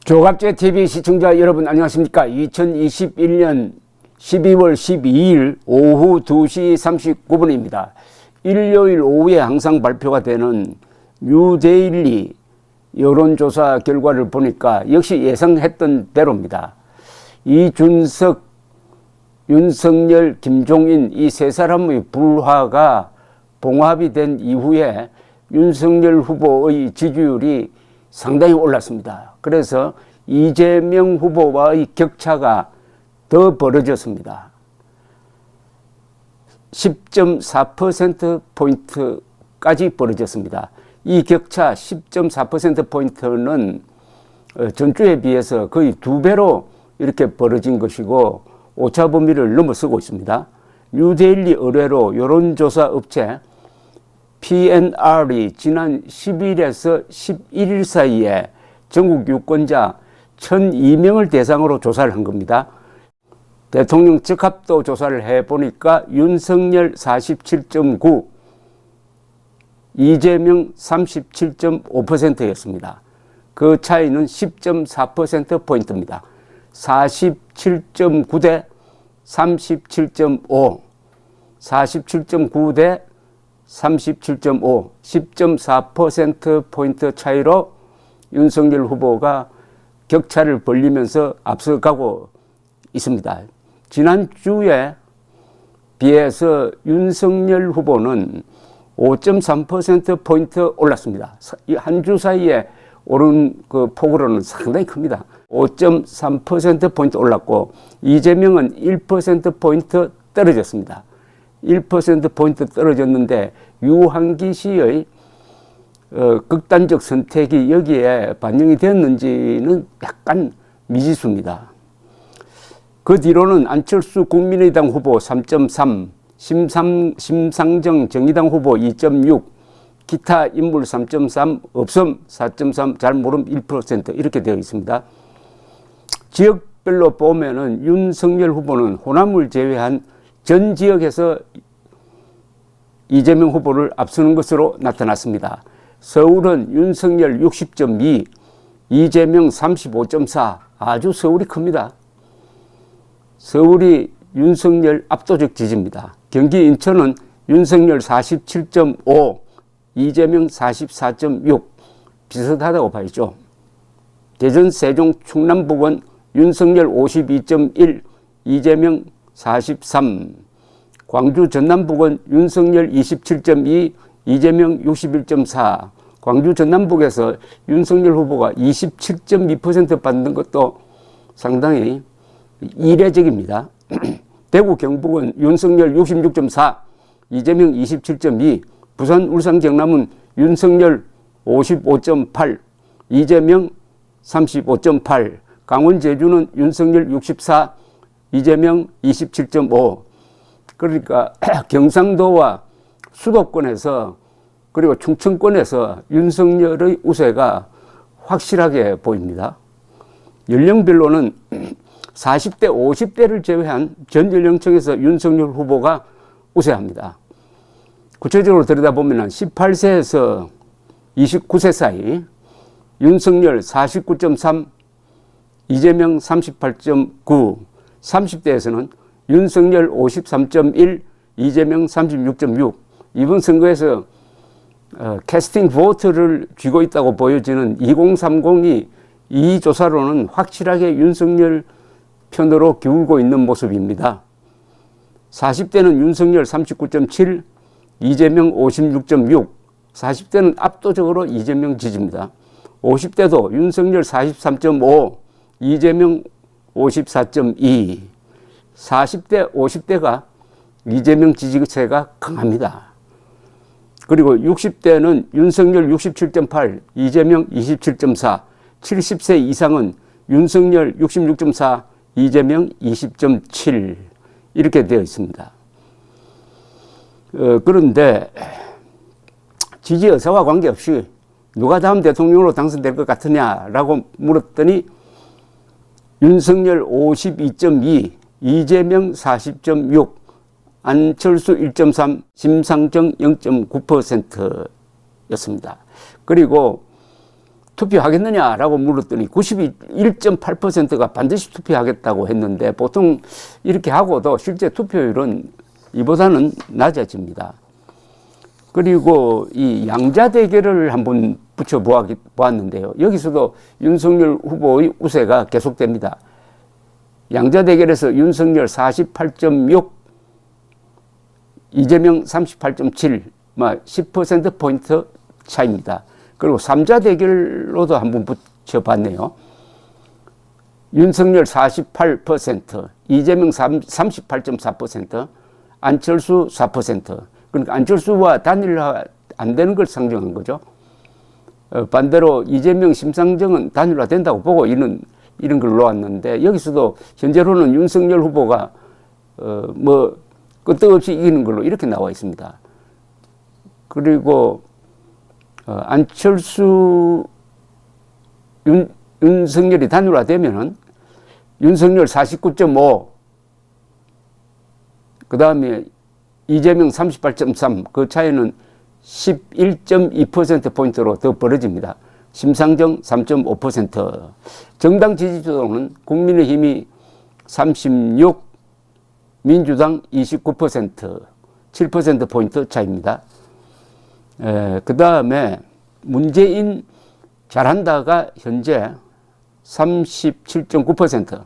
조갑제TV 시청자 여러분 안녕하십니까. 2021년 12월 12일 오후 2시 39분입니다. 일요일 오후에 항상 발표가 되는 뉴데일리 여론조사 결과를 보니까 역시 예상했던 대로입니다. 이준석, 윤석열, 김종인 이 세 사람의 불화가 봉합이 된 이후에 윤석열 후보의 지지율이 상당히 올랐습니다. 그래서 이재명 후보와의 격차가 더 벌어졌습니다. 10.4%포인트까지 벌어졌습니다. 이 격차 10.4%포인트는 전주에 비해서 거의 2배로 이렇게 벌어진 것이고 오차 범위를 넘어서고 있습니다. 뉴데일리 의뢰로 여론조사 업체 PNR이 지난 10일에서 11일 사이에 전국 유권자 1002명을 대상으로 조사를 한 겁니다. 대통령 적합도 조사를 해보니까 윤석열 47.9, 이재명 37.5%였습니다. 그 차이는 10.4%포인트입니다. 47.9 대 37.5, 47.9 대 37.5, 10.4%포인트 차이로 윤석열 후보가 격차를 벌리면서 앞서가고 있습니다. 지난주에 비해서 윤석열 후보는 5.3%포인트 올랐습니다. 한 주 사이에 오른 그 폭으로는 상당히 큽니다. 5.3%포인트 올랐고 이재명은 1%포인트 떨어졌습니다. 1%포인트 떨어졌는데 유한기 씨의 극단적 선택이 여기에 반영이 되었는지는 약간 미지수입니다. 그 뒤로는 안철수 국민의당 후보 3.3, 심상정 정의당 후보 2.6, 기타 인물 3.3, 없음 4.3, 잘 모름 1% 이렇게 되어 있습니다. 지역별로 보면은 윤석열 후보는 호남을 제외한 전 지역에서 이재명 후보를 앞서는 것으로 나타났습니다. 서울은 윤석열 60.2, 이재명 35.4, 아주 서울이 큽니다. 서울이 윤석열 압도적 지지입니다. 경기 인천은 윤석열 47.5, 이재명 44.6, 비슷하다고 봐야죠. 대전, 세종, 충남북은 윤석열 52.1, 이재명 43, 광주, 전남북은 윤석열 27.2, 이재명 61.4, 광주, 전남북에서 윤석열 후보가 27.2% 받는 것도 상당히 이례적입니다. 대구, 경북은 윤석열 66.4, 이재명 27.2, 부산, 울산, 경남은 윤석열 55.8, 이재명 35.8, 강원, 제주는 윤석열 64, 이재명 27.5. 그러니까 경상도와 수도권에서 그리고 충청권에서 윤석열의 우세가 확실하게 보입니다. 연령별로는 40대, 50대를 제외한 전 연령층에서 윤석열 후보가 우세합니다. 구체적으로 들여다보면 18세에서 29세 사이 윤석열 49.3, 이재명 38.9, 30대에서는 윤석열 53.1, 이재명 36.6. 이번 선거에서 캐스팅 보트를 쥐고 있다고 보여지는 2030이 이 조사로는 확실하게 윤석열 편으로 기울고 있는 모습입니다. 40대는 윤석열 39.7, 이재명 56.6, 40대는 압도적으로 이재명 지지입니다. 50대도 윤석열 43.5, 이재명 54.2, 40대, 50대가 이재명 지지세가 강합니다. 그리고 60대는 윤석열 67.8, 이재명 27.4, 70세 이상은 윤석열 66.4, 이재명 20.7 이렇게 되어 있습니다. 그런데 지지 의사와 관계없이 누가 다음 대통령으로 당선될 것 같으냐라고 물었더니 윤석열 52.2, 이재명 40.6, 안철수 1.3, 심상정 0.9%였습니다. 그리고 투표하겠느냐라고 물었더니 91.8%가 반드시 투표하겠다고 했는데 보통 이렇게 하고도 실제 투표율은 이보다는 낮아집니다. 그리고 이 양자 대결을 한번 붙여 보았는데요. 여기서도 윤석열 후보의 우세가 계속됩니다. 양자 대결에서 윤석열 48.6, 이재명 38.7, 10%포인트 차이입니다. 그리고 3자 대결로도 한번 붙여봤네요. 윤석열 48%, 이재명 38.4%, 안철수 4%. 그러니까 안철수와 단일화 안 되는 걸 상정한 거죠. 반대로 이재명, 심상정은 단일화 된다고 보고 이런 걸 놓았는데 여기서도 현재로는 윤석열 후보가 끄떡없이 이기는 걸로 이렇게 나와 있습니다. 그리고 안철수, 윤석열이 단일화되면은 윤석열 49.5, 그 다음에 이재명 38.3, 그 차이는 11.2%포인트로 더 벌어집니다. 심상정 3.5%. 정당 지지도는 국민의힘이 36, 민주당 29%, 7%포인트 차이입니다. 그 다음에 문재인 잘한다가 현재 37.9%,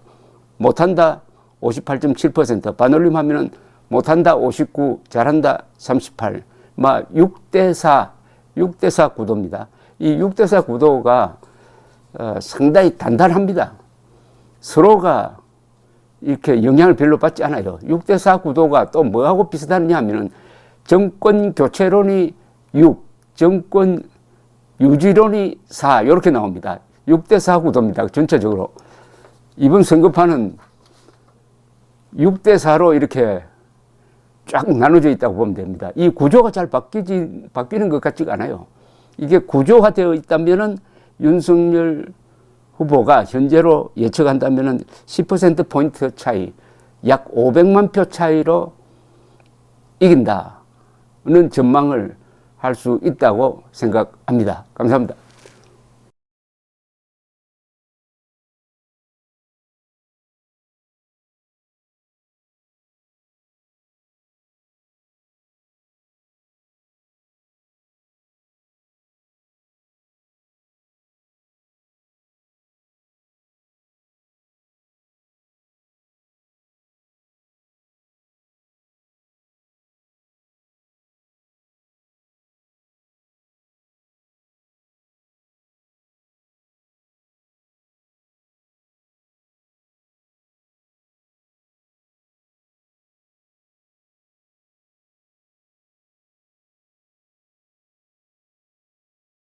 못한다 58.7%, 반올림하면은 못한다 59, 잘한다 38, 6대4 구도입니다. 이 6대4 구도가 상당히 단단합니다. 서로가 이렇게 영향을 별로 받지 않아요. 6대4 구도가 또 뭐하고 비슷하냐 하면은 정권 교체론이 6, 정권 유지론이 4, 이렇게 나옵니다. 6대4 구도입니다. 전체적으로. 이번 선거판은 6대4로 이렇게 쫙 나눠져 있다고 보면 됩니다. 이 구조가 잘 바뀌는 것 같지가 않아요. 이게 구조화되어 있다면은 윤석열 후보가 현재로 예측한다면은 10%포인트 차이, 약 500만 표 차이로 이긴다는 전망을 할 수 있다고 생각합니다. 감사합니다.